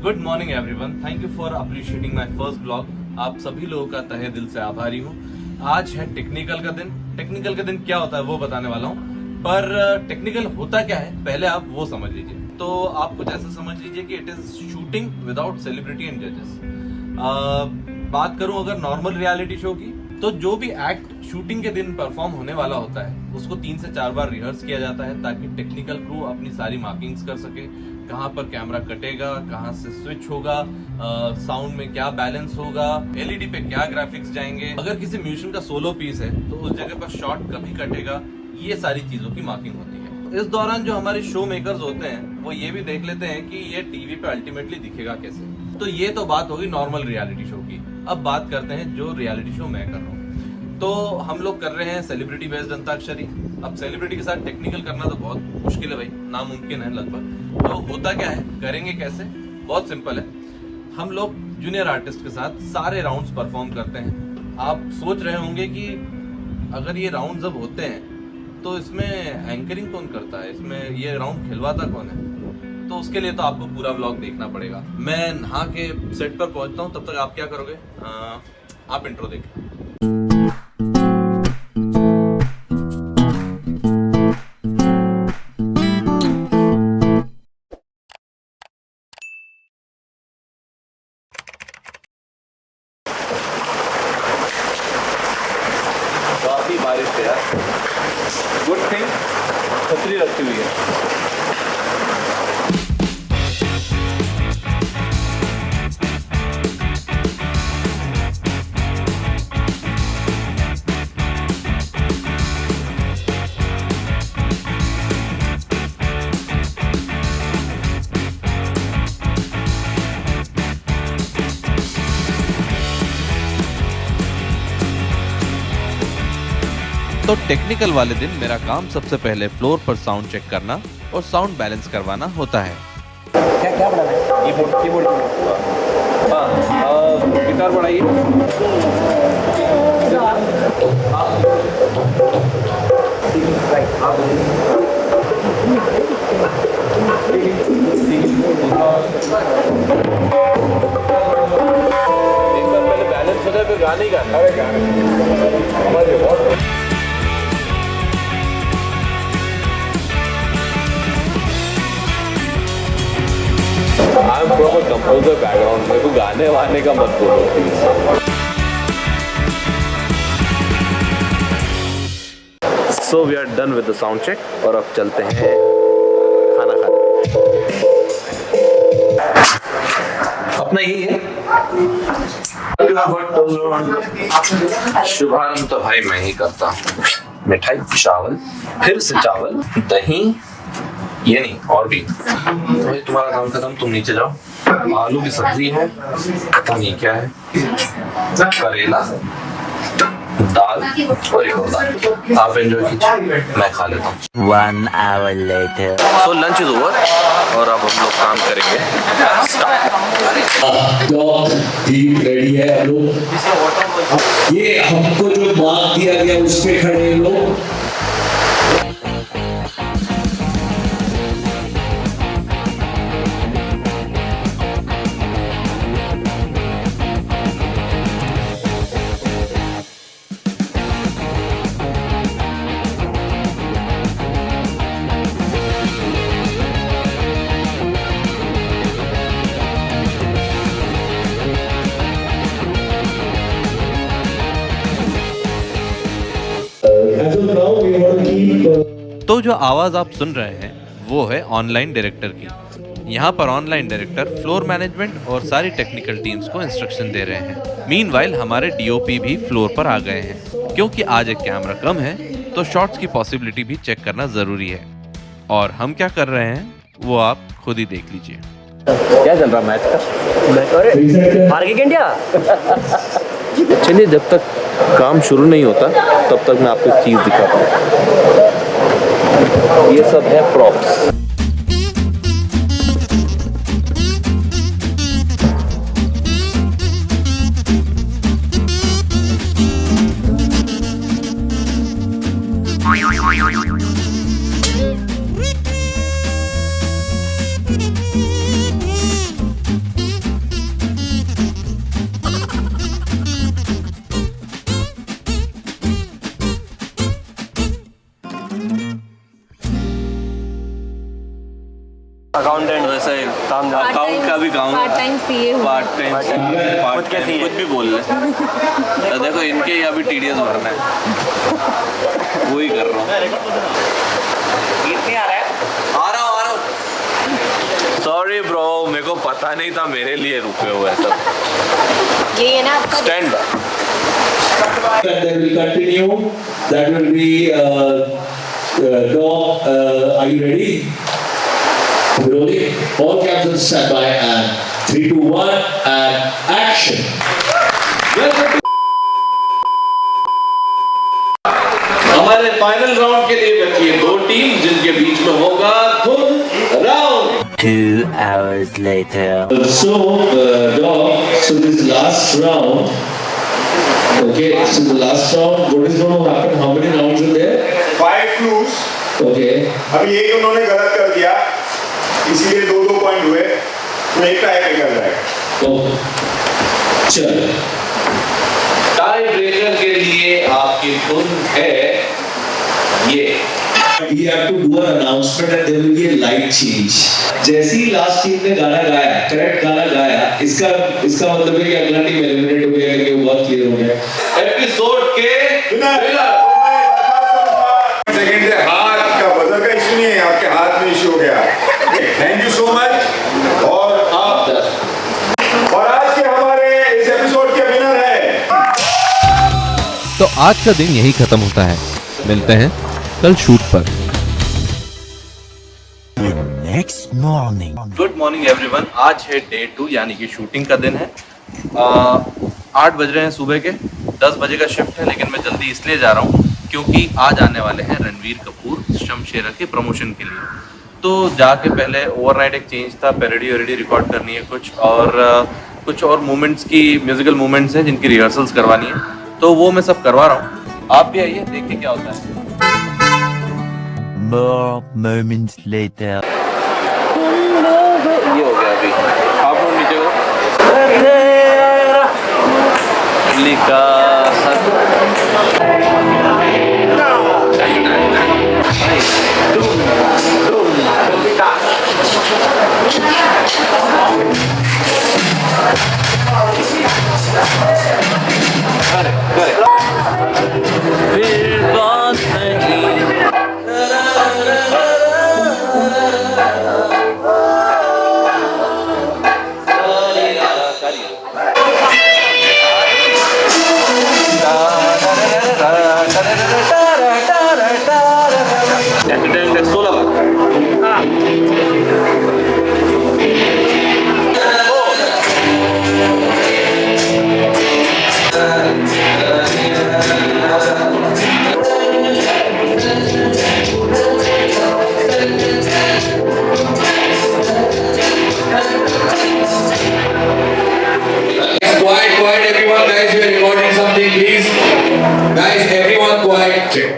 Good morning everyone, thank you for appreciating my first blog. आप सभी लोगों का तहे दिल से आभारी हूँ। आज है टेक्निकल का दिन। टेक्निकल का दिन क्या होता है वो बताने वाला हूँ, पर टेक्निकल होता क्या है पहले आप वो समझ लीजिए। तो आप कुछ ऐसा समझ लीजिए कि it is shooting without celebrity and जजेस। बात करूं अगर नॉर्मल रियलिटी शो की, तो जो भी एक्ट शूटिंग के दिन परफॉर्म होने वाला होता है उसको 3 से 4 बार रिहर्स किया जाता है ताकि टेक्निकल क्रू अपनी सारी मार्किंग्स कर सके, कहाँ पर कैमरा कटेगा, कहाँ से स्विच होगा, साउंड में क्या बैलेंस होगा, एलईडी पे क्या ग्राफिक्स जाएंगे, अगर किसी म्यूजिशियन का सोलो पीस है तो उस जगह पर शॉट कभी कटेगा, ये सारी चीजों की मार्किंग होती है। इस दौरान जो हमारे शो मेकर्स होते हैं वो ये भी देख लेते हैं कि ये टीवी पे अल्टीमेटली दिखेगा कैसे। तो ये तो बात होगी नॉर्मल रियलिटी शो की। अब बात करते हैं जो रियलिटी शो मैं कर रहा हूँ। तो हम लोग कर रहे हैं सेलिब्रिटी बेस्ड अंताक्षरी। अब सेलिब्रिटी के साथ टेक्निकल करना तो बहुत मुश्किल है भाई, नामुमकिन है लगभग। तो होता क्या है, करेंगे कैसे, बहुत सिंपल है। हम लोग जूनियर आर्टिस्ट के साथ सारे राउंड्स परफॉर्म करते हैं। आप सोच रहे होंगे कि अगर ये राउंड जब होते हैं तो इसमें एंकरिंग कौन करता है, इसमें ये राउंड खिलवाता कौन है। तो उसके लिए तो आपको पूरा व्लॉग देखना पड़ेगा। मैं नहा के सेट पर पहुंचता हूं, तब तक आप क्या करोगे, आप इंट्रो देखिए। काफी बारिश है यार, गुड थिंग छतरी रखी हुई है। तो टेक्निकल वाले दिन मेरा काम सबसे पहले फ्लोर पर साउंड चेक करना और साउंड बैलेंस करवाना होता है। क्या क्या बढ़ाना है? कीबोर्ड गिटार बढ़ाइए। एक बार पहले बैलेंस हो जाए फिर गाने ही गाना। अरे गाने I am from a composer background, मेरे को गाने वाने का मत बोलो please. So we are done with the sound check और अब चलते हैं खाना खाने। अपना यही है शुभारंभ तो भाई मैं ही करता हूँ। मिठाई, चावल, फिर से चावल, दही, ये नहीं और भी। तो भाई तुम्हारा काम खत्म, तुम नीचे जाओ। आलू की सब्जी है, खत्म। ये क्या है, करेला, दाल और एक और दाल। आप एंजॉय कीजिए, मैं खा लेता हूँ। 1 hour later. So lunch is over और अब हम लोग काम करेंगे टीम रेडी है हम लोग। ये हमको जो मार्क दिया गया उस पे खड़े हैं लोग। तो जो आवाज आप सुन रहे हैं वो है ऑनलाइन डायरेक्टर की। यहाँ पर ऑनलाइन डायरेक्टर फ्लोर मैनेजमेंट और सारी टेक्निकल टीम्स को इंस्ट्रक्शन दे रहे हैं। मीनवाइल हमारे डीओपी भी फ्लोर पर आ गए हैं। क्योंकि आज एक कैमरा कम है तो शॉट्स की पॉसिबिलिटी भी चेक करना जरूरी है। और हम क्या कर रहे हैं वो आप खुद ही देख लीजिए। क्या चल रहा मैच का? अरे हार गई इंडिया। चलिए, जब तक काम शुरू नहीं होता तब तक मैं आपको एक चीज दिखाता हूँ। ये सब है प्रॉप्स। काम अकाउंट का भी काम, पार्ट टाइम सीए हूँ। पार्ट टाइम कुछ भी बोल ले। तो देखो इनके यहाँ भी टीडीएस भरना है, वही कर रहा हूँ। कितनी आ रहा है? आ रहा हूँ। सॉरी ब्रो, मेरे को पता नहीं था मेरे लिए रुके हुए हैं सब। ये है ना आपका stand. And then we continue. That will be are you ready? Rolling. All caps on standby and 3, 2, 1 and action. हमारे फाइनल राउंड के लिए बची है 2 टीम, जिनके बीच में होगा धुन round. 2 hours later. So this last round. Okay, so the last round, what is going to happen? How many rounds are there? 5 clues. Okay. अभी एक उन्होंने गलत कर दिया, इसीलिए 2 पॉइंट हुए, तो एक टाई ब्रेकर रहेगा। तो चलो। टाई ब्रेकर के लिए आपकी धुन है ये। We have to do an announcement and there will be a light change. जैसे ही लास्ट टीम ने गाना गाया, करेक्ट गाना गाया, इसका मतलब है कि अगला टीम एलिमिनेट हो गया, करके बहुत क्लियर हो गया। एपिसोड के विनर। सेकंड से हाथ का बजर का इशू नहीं है, आपके हाथ में इशू हो गया। Thank you so much. और आज के हमारे इस एपिसोड के विनर है। तो आज का दिन यही खत्म होता है। मिलते हैं कल शूट पर। Good morning everyone. आज है डे 2 यानी कि शूटिंग का दिन है। 8 बज रहे हैं सुबह के, 10 बजे का शिफ्ट है, लेकिन मैं जल्दी इसलिए जा रहा हूँ क्योंकि आज आने वाले हैं रणवीर कपूर शमशेरा के प्रमोशन के लिए। तो जाके पहले ओवरनाइट एक चेंज था, पैरोडी वैरोडी रिकॉर्ड करनी है कुछ और मोमेंट्स की म्यूजिकल मोमेंट्स हैं जिनकी रिहर्सल्स करवानी है, तो वो मैं सब करवा रहा हूँ। आप भी आइए, देखिए क्या होता है। More moments later. ये हो गया अभी। आप लोग नीचे हो। लिखा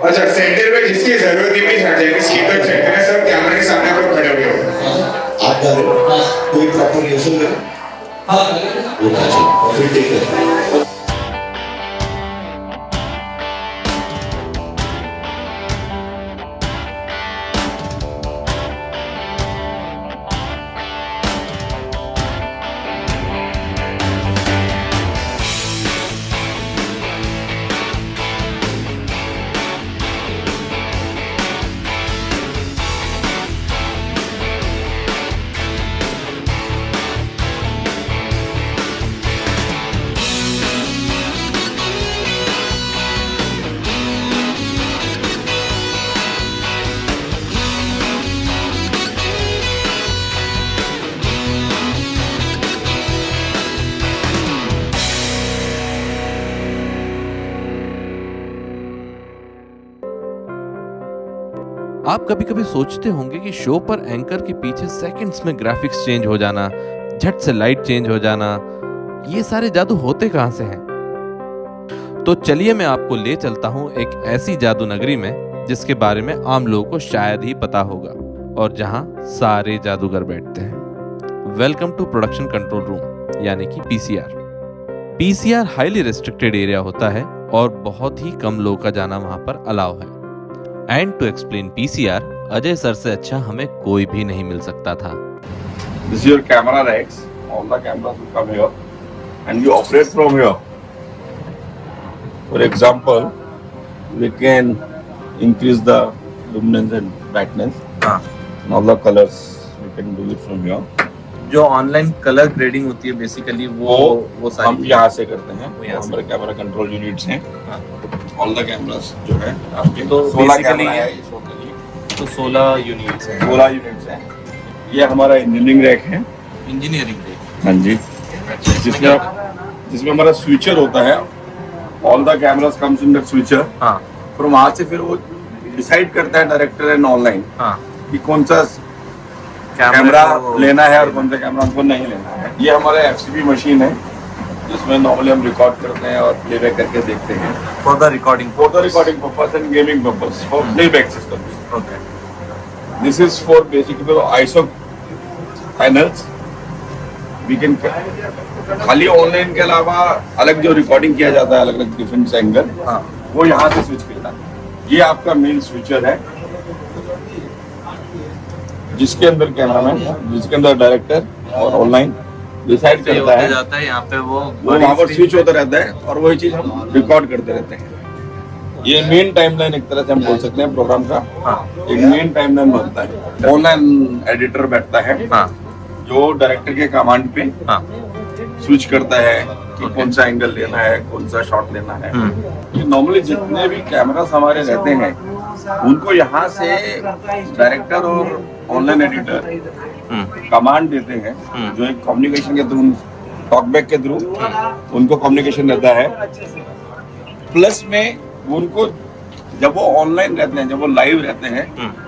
अच्छा, सेंटर में जिसकी जरूरत नहीं है, स्पीकर सेंटर है, सब कैमरे के सामने आप लोग खड़े हुए हो। आप डालें, कोई प्रॉपर रिहर्सल करें। हाँ, वो ना फिर टेक करें। आप कभी कभी सोचते होंगे कि शो पर एंकर के पीछे सेकंड्स में ग्राफिक्स चेंज हो जाना, झट से लाइट चेंज हो जाना, ये सारे जादू होते कहां से हैं? तो चलिए मैं आपको ले चलता हूं एक ऐसी जादू नगरी में जिसके बारे में आम लोगों को शायद ही पता होगा और जहां सारे जादूगर बैठते हैं। Welcome to production control room यानी कि PCR. PCR highly restricted area होता है और बहुत ही कम लोगों का जाना वहां पर अलाउ है। And to explain PCR, Ajay sir से अच्छा हमें कोई भी नहीं मिल सकता था। This is your camera racks. All the cameras will come here, and you operate from here. For example, we can increase the luminance and brightness. हाँ, And all the colors we can do it from here. जो online colour grading होती है basically वो हम सारी यहाँ से करते हैं। वो यहाँ से। हमारे कैमरा कंट्रोल यूनिट्स हैं। हाँ। ऑल द कैमरास जो है आपके तो 16 basically कैमरा है ये- इस वक्त के लिए। तो 16 यूनिट्स हैं 16 यूनिट्स हैं। ये हमारा इंजीनियरिंग रैक है। इंजीनियरिंग पे। हाँ जी। अच्छा, जिसमें हमारा स्विचर होता है। All the cameras comes in that switcher. हाँ फिर वहाँ से फिर वो डिसाइड करता है डायरेक्टर एंड ऑनलाइन हाँ कि कौन सा कैमरा लेना है और कौन सा कैमरा हमको नहीं लेना है। ये हमारा FCP मशीन है जिसमें नॉर्मली हम रिकॉर्ड करते हैं और प्लेबैक करके देखते हैं। For the recording purpose and gaming purpose for playback system. Okay this is for basically ISO panels. We can खाली ऑनलाइन के अलावा अलग जो रिकॉर्डिंग किया जाता है अलग अलग डिफरेंट एंगल हाँ वो यहाँ से स्विच करता है। ये आपका मेन स्विचर है जिसके अंदर कैमरामैन जिसके अंदर डायरेक्टर और ऑनलाइन डिसाइड से करता होते है। जाता है यहाँ पे वो वहाँ पर स्विच होता रहता है और वही चीज हम रिकॉर्ड करते रहते हैं। ये मेन टाइमलाइन एक तरह से हम बोल सकते हैं प्रोग्राम का। हाँ एक मेन टाइमलाइन बनता है। ऑनलाइन एडिटर बैठता है हाँ जो डायरेक्टर के कमांड पे हाँ स्विच करता है कि कौन सा एंगल लेना है कौन सा शॉट लेना है। ये नॉर्मली जितने भी कैमरास हमारे रहते हैं उनको यहाँ से डायरेक्टर और ऑनलाइन एडिटर कमांड देते हैं जो एक कम्युनिकेशन के थ्रू टॉकबैक के थ्रू उनको कम्युनिकेशन रहता है। प्लस में उनको जब वो ऑनलाइन रहते हैं जब वो लाइव रहते हैं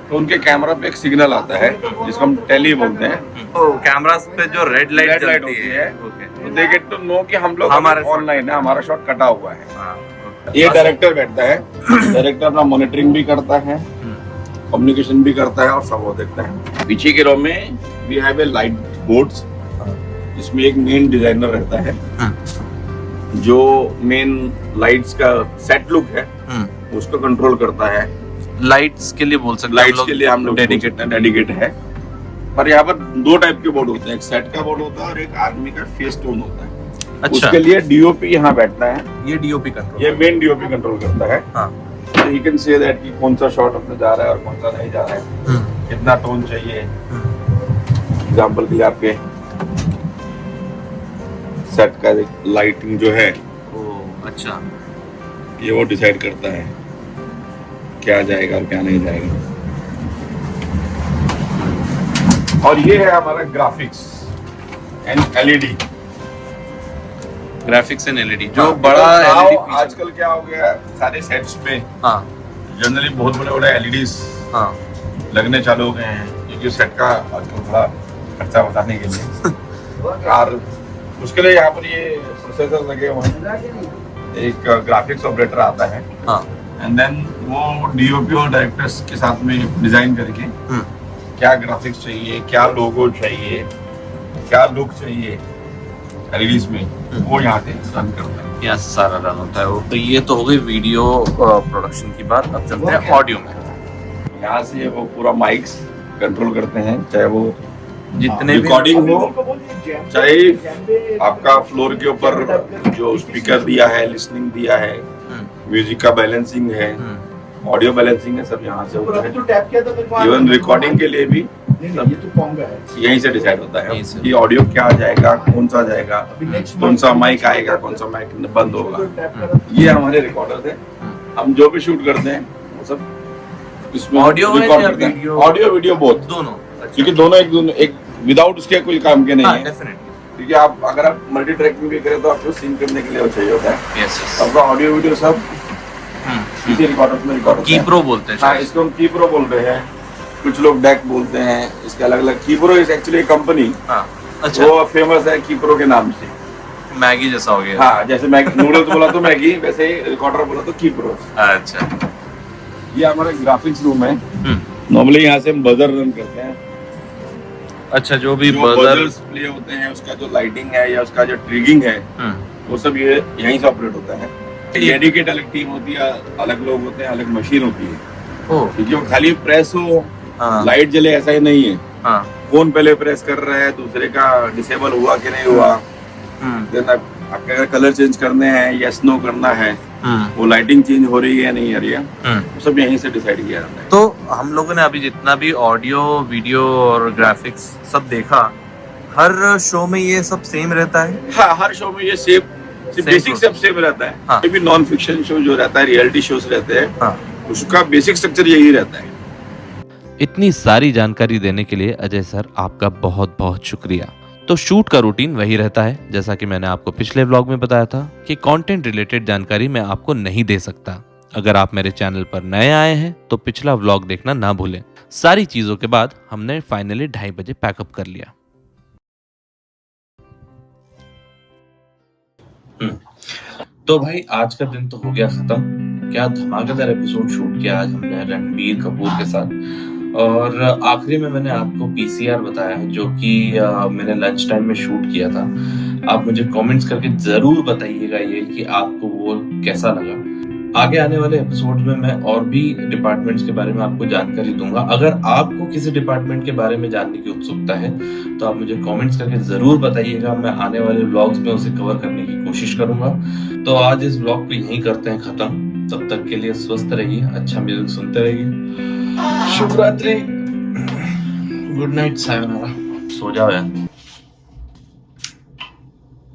तो उनके कैमरा पे एक सिग्नल आता है जिसको हम टेली बोलते हैं। तो कैमरास पे जो रेड लाइट Red light जलती होती है है। तो दे गेट टू नो कि हम लोग हमारा ऑनलाइन है हमारा शॉट कटा हुआ है। हाँ, ये डायरेक्टर बैठता है। डायरेक्टर अपना मॉनिटरिंग भी करता है कम्युनिकेशन भी करता है और सब वो देखता है। पीछे के रो में we have a light boards जिसमें एक मेन डिजाइनर रहता है जो मेन लाइट्स का सेट लुक है उसको कंट्रोल करता है। लाइट्स के लिए बोल सकते हैं लाइट्स के लिए हम लोग डेडिकेट है। पर यहाँ पर दो टाइप के बोर्ड होते हैं। एक सेट का बोर्ड होता है और एक आर्मी का फेस टोन होता है। अच्छा उसके लिए DOP यहाँ बैठता है। ये DOP कंट्रोल ये मेन DOP कंट्रोल करता है। हाँ यू कैन से दैट कि कौन सा शॉट अपने जा रहा है और कौन सा नहीं जा रहा है कितना टोन चाहिए। एग्जांपल के लिए आपके सेट का लाइटिंग जो है ओ अच्छा ये वो डिसाइड करता है क्या जाएगा और क्या नहीं जाएगा। और ये है हमारा graphics and LED। Graphics and LED जो हाँ, बड़ा now LED आजकल क्या हो गया सारे सेट्स पे हाँ जनरली बहुत बड़े बड़े LEDs हाँ लगने चालू हो गए हैं क्योंकि सेट का आजकल थोड़ा खर्चा बताने के लिए और उसके लिए यहाँ पर ये प्रोसेसर लगे हुए हैं। एक ग्राफिक्स ऑपरेटर आता है हाँ एंड देन वो DOP और डायरेक्टर्स के साथ में डिजाइन करके क्या ग्राफिक्स चाहिए क्या लोगो चाहिए क्या लुक चाहिए रिलीज में वो यहाँ से रन करता है। यहाँ से सारा रन होता है वो। तो ये तो हो गई वीडियो प्रोडक्शन की बात। अब चलते हैं ऑडियो में। यहाँ से वो पूरा माइक्स कंट्रोल करते हैं चाहे वो जितने भी रिकॉर्डिंग हो चाहे आपका फ्लोर के ऊपर जो स्पीकर दिया है लिसनिंग दिया है म्यूजिक का बैलेंसिंग है ऑडियो बैलेंसिंग है सब यहाँ से होता है। इवन रिकॉर्डिंग के लिए भी सब यहीं से डिसाइड होता है कि ऑडियो क्या जाएगा कौन सा जाएगा कौन सा माइक आएगा कौन सा माइक बंद होगा। ये हमारे रिकॉर्डर है। हम जो भी शूट करते हैं वो सब इसमें ऑडियो रिकॉर्ड करते हैं। ऑडियो वीडियो बोथ दोनों क्योंकि दोनों एक विदाउट उसके कोई काम के नहीं हाँ है। डेफिनेटली क्योंकि आप अगर आप मल्टी ट्रैकिंग भी करें तो आपको सिंक करने के लिए वो चाहिए होता है। यस आपका ऑडियो वीडियो सब इसी रिकॉर्डर में रिकॉर्ड होता है। कीप्रो बोलते हैं हाँ शायद। इसको हम कीप्रो बोल रहे हैं कुछ लोग डैक बोलते हैं। इसके अलग अलग कीप्रो इज एक्चुअली कंपनी हाँ अच्छा वो फेमस है कीप्रो के नाम से। मैगी जैसा हो गया। हाँ जैसे मैगी नूडल्स बोला तो मैगी वैसे ही रिकॉर्डर बोला तो कीप्रो। अच्छा ये हमारा ग्राफिक्स रूम है। नॉर्मली यहाँ से हम बजर रन करते हैं। अच्छा जो भी जो बजर बजर्स प्ले होते हैं उसका जो लाइटिंग है या उसका जो ट्रिगिंग है वो सब ये यहीं से ऑपरेट होता है। डेडिकेट अलग टीम होती है अलग लोग होते हैं अलग मशीन होती है ओ क्योंकि वो खाली प्रेस हो हाँ लाइट जले ऐसा ही नहीं है। हाँ कौन पहले प्रेस कर रहा है, दूसरे का डिसेबल हुआ कि नहीं हुआ, देन आपके अगर कलर चेंज करने हैं या स्नो करना है, वो लाइटिंग चेंज हो रही है या नहीं आ रही है, वो सब यहीं से डिसाइड किया जाता है। तो हम लोगों ने अभी जितना भी ऑडियो वीडियो और ग्राफिक्स सब देखा, हर शो में ये सब सेम रहता है? हाँ, हर शो में ये बेसिक सब सेम रहता है। हाँ। भी नॉन फिक्शन शो जो रहता है, रियलिटी शोज रहते हैं, हाँ। उसका बेसिक स्ट्रक्चर यही रहता है। इतनी सारी जानकारी देने के लिए अजय सर आपका बहुत बहुत शुक्रिया। तो शूट का रूटीन वही रहता है जैसा कि मैंने आपको पिछले व्लॉग में बताया था कि कंटेंट रिलेटेड जानकारी मैं आपको नहीं दे सकता। अगर आप मेरे चैनल पर नए आए हैं तो पिछला व्लॉग देखना ना भूलें। सारी चीजों के बाद हमने फाइनली 2:30 बजे पैकअप कर लिया। तो भाई आज का दिन तो हो गया खत्म। क्या धमाकेदार एपिसोड शूट किया आज हमने रणबीर कपूर के साथ। और आखिरी में मैंने आपको पीसीआर बताया जो कि मैंने लंच टाइम में शूट किया था। आप मुझे कमेंट्स करके जरूर बताइएगा ये कि आपको वो कैसा लगा। आगे आने वाले एपिसोड में मैं और भी डिपार्टमेंट्स के बारे में आपको जानकारी दूंगा। अगर आपको किसी डिपार्टमेंट के बारे में जानने की उत्सुकता है तो आप मुझे कमेंट्स करके जरूर बताइएगा। मैं आने वाले व्लॉग्स में उसे कवर करने की कोशिश करूंगा। तो आज इस व्लॉग को यहीं करते हैं खत्म। तब तक के लिए स्वस्थ रहिए, अच्छा म्यूजिक सुनते रहिए। शुभ रात्रि, गुड नाइट, सायोनारा। सो जाओ यार।